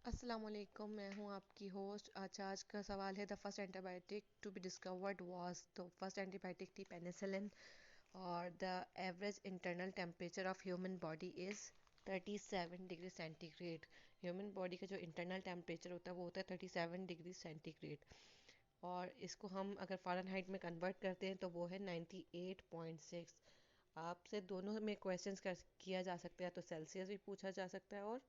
अस्सलाम वालेकुम, मैं हूं आपकी होस्ट। आज का सवाल है the first antibiotic to be discovered was. तो फर्स्ट एंटीबायोटिक थी पेनिसिलिन। और the average internal temperature of human body is 37 degree centigrade. Human body का जो इंटरनल टेम्परेचर होता है वो होता है 37 डिग्री सेंटीग्रेड। और इसको हम अगर फ़ारेनहाइट में कन्वर्ट करते हैं तो वो है 98.6। आपसे दोनों में क्वेश्चंस किया जा सकता है, तो सेल्सियस भी पूछा जा सकता है और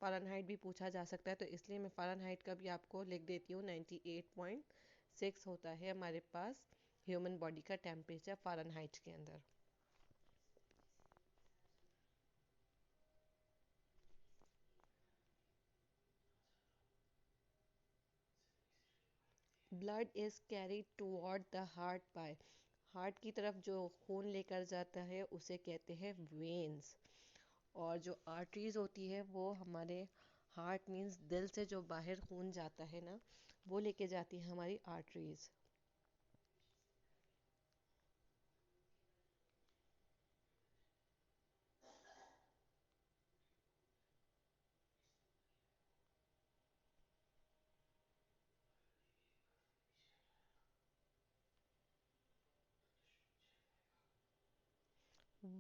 फ़ारेनहाइट भी पूछा जा सकता है। तो इसलिए मैं फ़ारेनहाइट का भी आपको लिख देती हूँ। 98.6 होता है हमारे पास ह्यूमन बॉडी का टेम्परेचर फ़ारेनहाइट के अंदर। Blood is carried toward the heart by. Heart की तरफ जो खून लेकर जाता है उसे कहते हैं वेन्स। और जो आर्टरीज होती है वो हमारे हार्ट मीन्स दिल से जो बाहर खून जाता है ना, वो लेके जाती है हमारी arteries.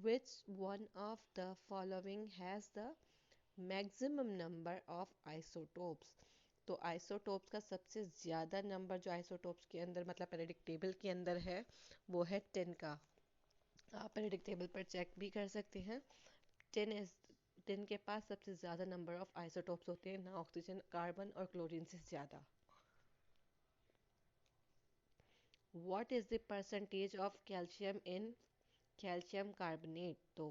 Which one of the following has the maximum number of isotopes? तो आइसोटोप्स का सबसे ज़्यादा नंबर जो आइसोटोप्स के अंदर मतलब पेरियोडिक टेबल के अंदर है वो है 10 का। आप पेरियोडिक टेबल पर चेक भी कर सकते हैं। 10 इज 10 के पास सबसे ज़्यादा नंबर ऑफ आइसोटोप्स होते हैं, ना ऑक्सीजन, कार्बन और क्लोरीन से ज़्यादा। What is the percentage of calcium in calcium carbonate? तो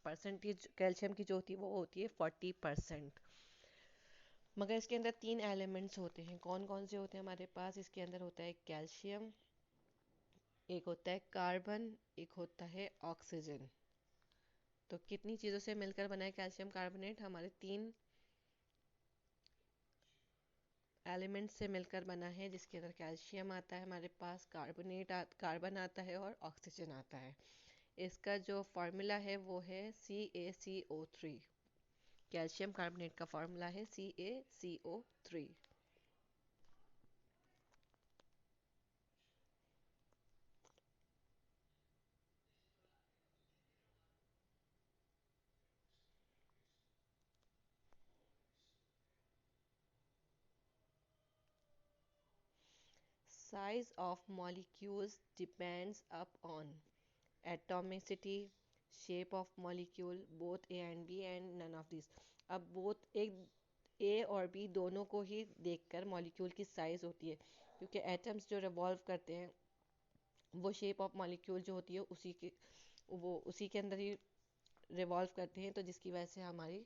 परसेंटेज कैल्शियम की जो होती है वो होती है 40%। मगर इसके अंदर तीन एलिमेंट्स होते हैं। कौन कौन से होते हैं हमारे पास? इसके अंदर होता है कैल्शियम, एक होता है कार्बन, एक होता है ऑक्सीजन। तो कितनी चीज़ों से मिलकर बना है कैल्शियम कार्बोनेट? हमारे तीन एलिमेंट्स से मिलकर बना है, जिसके अंदर कैल्शियम आता है हमारे पास, कार्बन आता है और ऑक्सीजन आता है। इसका जो फॉर्मूला है वो है CaCO3। कैल्शियम कार्बोनेट का फॉर्मूला है CaCO3। Size of molecules depends upon atomicity, shape of molecule, both A and B and none of these। अब both एक ए और बी दोनों को ही देखकर मॉलिक्यूल की साइज होती है, क्योंकि एटम्स जो रिवॉल्व करते हैं वो शेप ऑफ मॉलिक्यूल जो होती है उसी के अंदर ही रिवॉल्व करते हैं। तो जिसकी वजह से हमारी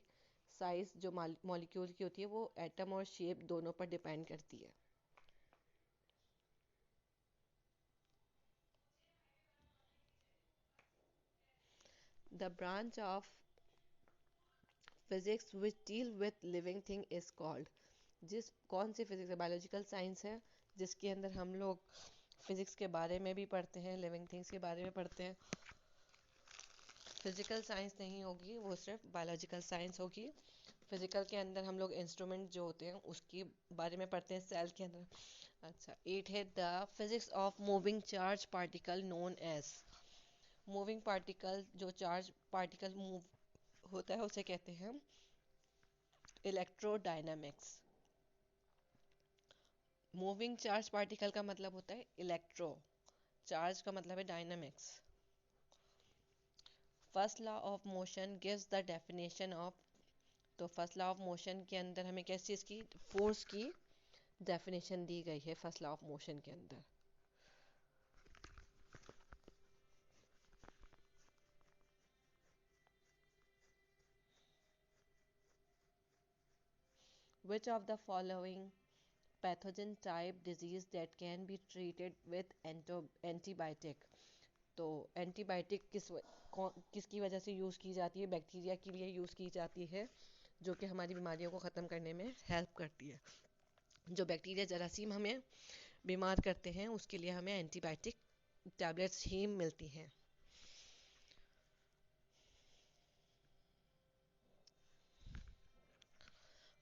साइज जो मॉलिक्यूल की होती है वो एटम और शेप दोनों पर डिपेंड करती है। The branch of physics which deal with living thing is called. जिस कौन सी फिजिक्स है? बायोलॉजिकल साइंस है, जिसके अंदर हम लोग फिजिक्स के बारे में भी पढ़ते हैं, लिविंग थिंग्स के बारे में पढ़ते हैं। फिजिकल साइंस नहीं होगी, वो सिर्फ बायोलॉजिकल साइंस होगी। फिजिकल के अंदर हम लोग इंस्ट्रूमेंट जो होते हैं उसके बारे में पढ़ते हैं, सेल के अंदर। अच्छा, 8 है the physics of moving charge particle known as. Moving particle जो चार्ज पार्टिकल मूव होता है उसे कहते हैं इलेक्ट्रोडायनामिक्स। मूविंग चार्ज पार्टिकल का मतलब होता है इलेक्ट्रो, चार्ज का मतलब है dynamics. First law of motion gives the definition of. तो फर्स्ट लॉ ऑफ मोशन के अंदर हमें किस चीज़ की, फोर्स की डेफिनेशन दी गई है फर्स्ट लॉ ऑफ मोशन के अंदर। Which of the following pathogen type disease that can be treated with antibiotic. तो एंटीबायोटिक किसकी वजह से यूज़ की जाती है? बैक्टीरिया के लिए यूज़ की जाती है, जो कि हमारी बीमारियों को ख़त्म करने में हेल्प करती है। जो बैक्टीरिया जरासीम हमें बीमार करते हैं उसके लिए हमें एंटीबायोटिक टैबलेट्स ही मिलती हैं।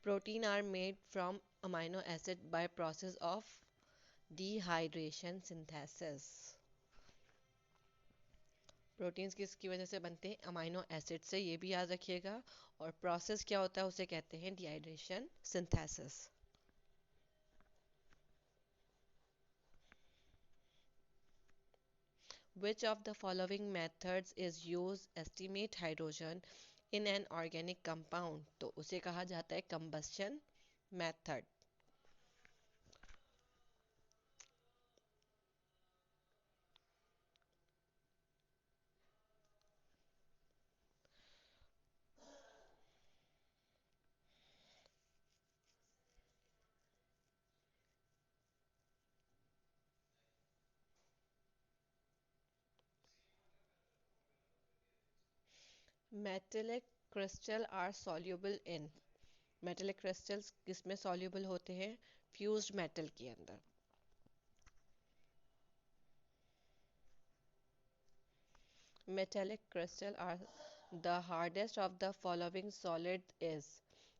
Protein are made from amino acid by process of dehydration synthesis. Proteins किसकी वजह से बनते हैं? अमाइनो एसिड से, ये भी याद रखिएगा। और प्रोसेस क्या होता है, उसे कहते हैं dehydration synthesis. Which of the following methods is used estimate hydrogen in an organic compound? तो उसे कहा जाता है combustion method. Metallic crystal are soluble in, metallic crystals किसमें soluble होते हैं? फ्यूज्ड मेटल के अंदर। Metallic crystal are the hardest of the following solid is,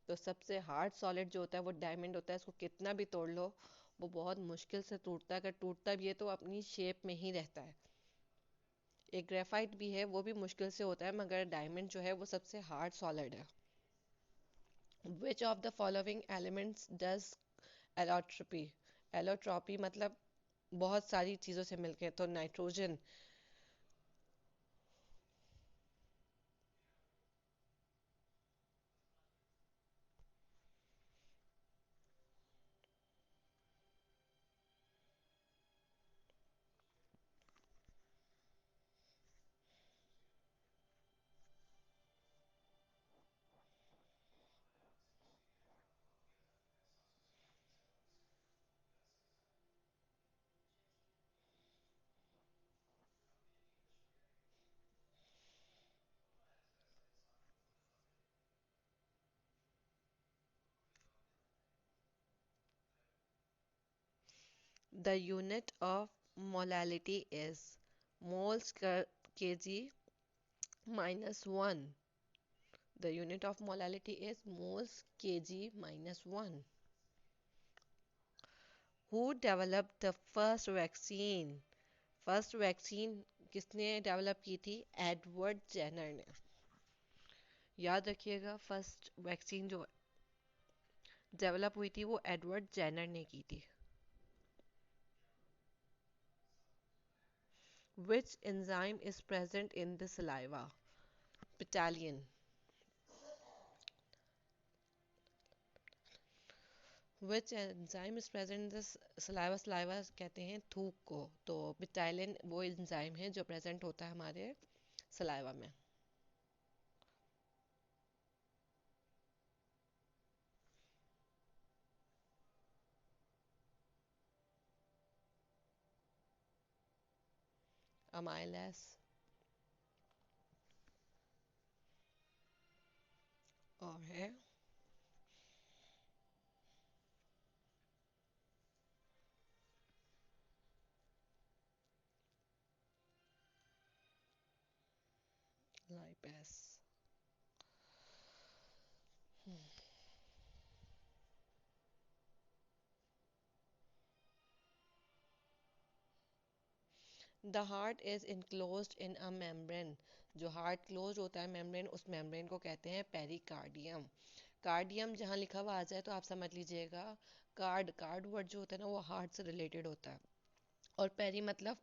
तो सबसे हार्ड सॉलिड जो होता है वो डायमंड होता है। इसको कितना भी तोड़ लो वो बहुत मुश्किल से टूटता है, अगर टूटता भी है तो अपनी शेप में ही रहता है। एक ग्रेफाइट भी है, वो भी मुश्किल से होता है, मगर डायमंड जो है वो सबसे हार्ड सॉलिड है। Which of the following elements does allotrope? Allotropy मतलब बहुत सारी चीज़ों से मिलके, तो nitrogen. The unit of molality is moles kg minus 1. The unit of molality is moles kg minus 1. Who developed the first vaccine? First vaccine किसने develop की थी? एडवर्ड जेनर ने। याद रखिएगा, फर्स्ट वैक्सीन जो डेवलप हुई थी वो एडवर्ड जेनर ने की थी। Which enzyme is present in the saliva? Ptyalin. Which enzyme is present in the saliva? Saliva कहते हैं थूक को, तो पिटाइलिन वो एंजाइम है जो प्रेजेंट होता है हमारे सलाइवा में। अमाइलेस और है lipase. The heart is enclosed in a membrane. जो हार्ट क्लोज होता है मेम्ब्रेन, उस मेम्ब्रेन को कहते हैं पेरिकार्डियम। कार्डियम जहाँ लिखा हुआ आ जाए तो आप समझ लीजिएगा कार्ड वर्ड जो होता है ना वो हार्ट से रिलेटेड होता है। और पेरी मतलब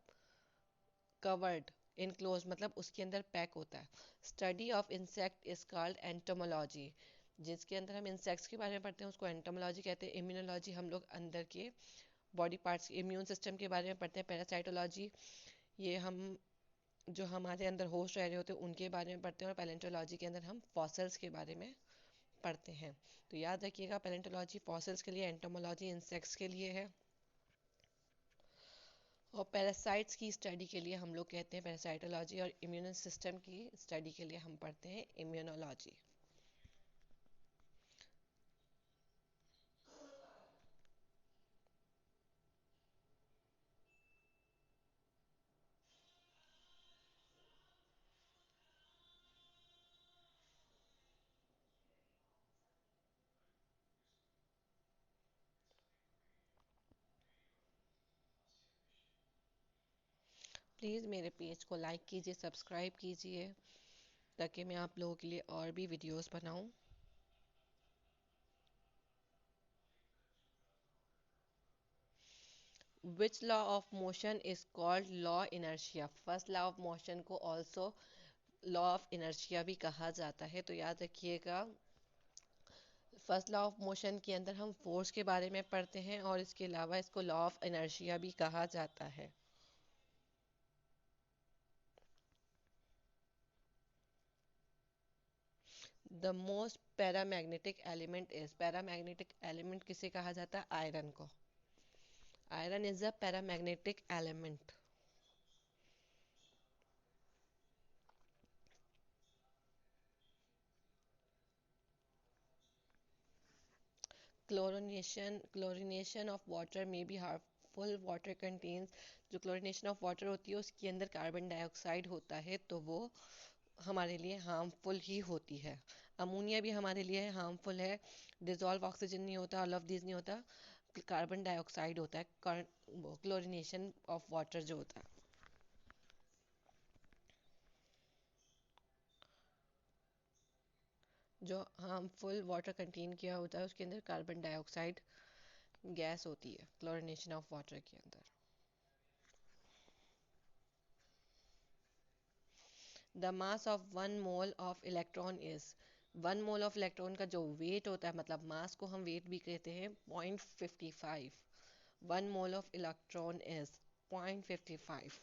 कवर्ड, इनक्लोज मतलब उसके अंदर पैक होता है। Study of insect is called entomology. जिसके अंदर हम इंसेक्ट्स के बारे में पढ़ते हैं उसको एंटोमोलॉजी कहते हैं। इम्यूनोलॉजी हम लोग अंदर के बॉडी पार्ट्स इम्यून सिस्टम के बारे में पढ़ते हैं। पैरासाइटोलॉजी ये हम जो हमारे अंदर होस्ट रह रहे होते हैं उनके बारे में पढ़ते हैं। और पैलेंटोलॉजी के अंदर हम फॉसल्स के बारे में पढ़ते हैं। तो याद रखिएगा, पैलेंटोलॉजी फॉसल्स के लिए, एंटोमोलॉजी इंसेक्ट्स के लिए है। और पैरासाइट्स की स्टडी के लिए हम लोग कहते हैं पैरासाइटोलॉजी, और इम्यून सिस्टम की स्टडी के लिए हम पढ़ते हैं इम्यूनोलॉजी। प्लीज़ मेरे पेज को लाइक कीजिए, सब्सक्राइब कीजिए, ताकि मैं आप लोगों के लिए और भी वीडियोस बनाऊं। Which law of motion is called law inertia? First law of motion को ऑल्सो लॉ ऑफ इनर्शिया भी कहा जाता है। तो याद रखिएगा, फर्स्ट लॉ ऑफ मोशन के अंदर हम फोर्स के बारे में पढ़ते हैं और इसके अलावा इसको लॉ ऑफ इनर्शिया भी कहा जाता है। The most paramagnetic element is, paramagnetic element किसे कहा जाता है? आयरन को। Iron is a paramagnetic element. Chlorination of water में बी हार्मफुल। वाटर कंटेन्स, जो क्लोरीनेशन ऑफ वाटर होती है उसके अंदर कार्बन डाइऑक्साइड होता है, तो वो हमारे लिए हार्मफुल ही होती है। अमोनिया भी हमारे लिए हार्मफुल है। डिजॉल्व ऑक्सीजन नहीं होता, ऑल ऑफ दिस नहीं होता, कार्बन डाइऑक्साइड होता है क्लोरीनेशन ऑफ वाटर जो होता है। जो हार्मफुल वाटर कंटेन किया होता है उसके अंदर कार्बन डाइऑक्साइड गैस होती है क्लोरीनेशन ऑफ वाटर के अंदर। The mass of one mole of electron is, one mole of electron का जो वेट होता है, मतलब मास को हम वेट भी कहते हैं, 0.55। One mole of electron is 0.55।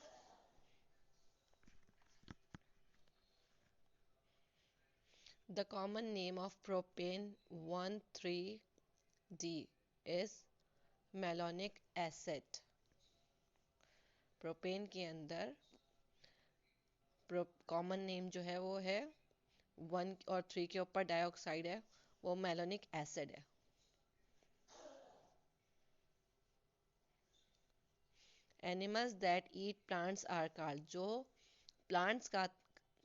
The common name of propane 13D is malonic acid. Propane के अंदर कॉमन नेम जो है वो है 1 और 3 के ऊपर डाइऑक्साइड है, वो मेलोनिक एसिड है। Animals that eat plants are called, जो प्लांट्स का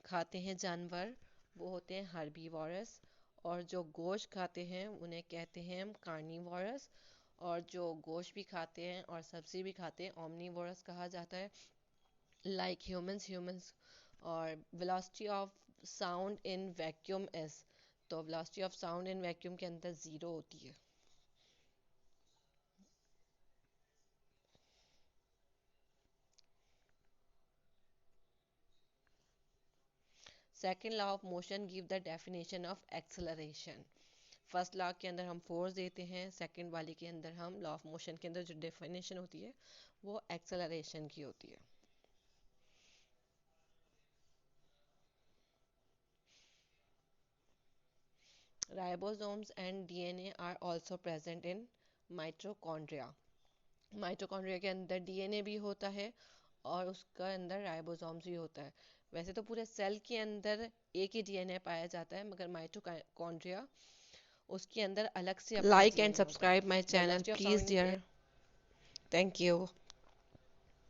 खाते हैं जानवर, वो होते हैं हर्बीवोरस। और जो गोश्त खाते हैं उन्हें कहते हैं हम कार्निवोरस। और जो गोश्त भी खाते हैं और सब्जी भी खाते हैं ओमनीवोरस कहा जाता है। Like humans. और velocity of sound in vacuum is, तो velocity of sound in vacuum के अंदर 0 होती है। Second law of motion give the definition of acceleration. First law के अंदर हम फोर्स देते हैं, सेकेंड वाले के अंदर हम लॉ ऑफ मोशन के अंदर जो डेफिनेशन होती है वो एक्सेलरेशन की होती है। Ribosomes and DNA are also present in mitochondria. Mitochondria के अंदर डीएनए भी होता है और उसका अंदर राइबोसोम्स भी होता है। वैसे तो पूरे सेल के अंदर एक ही डीएनए पाया जाता है, मगर माइटोकॉन्ड्रिया उसके अंदर अलग से like and subscribe my channel please dear. Thank you.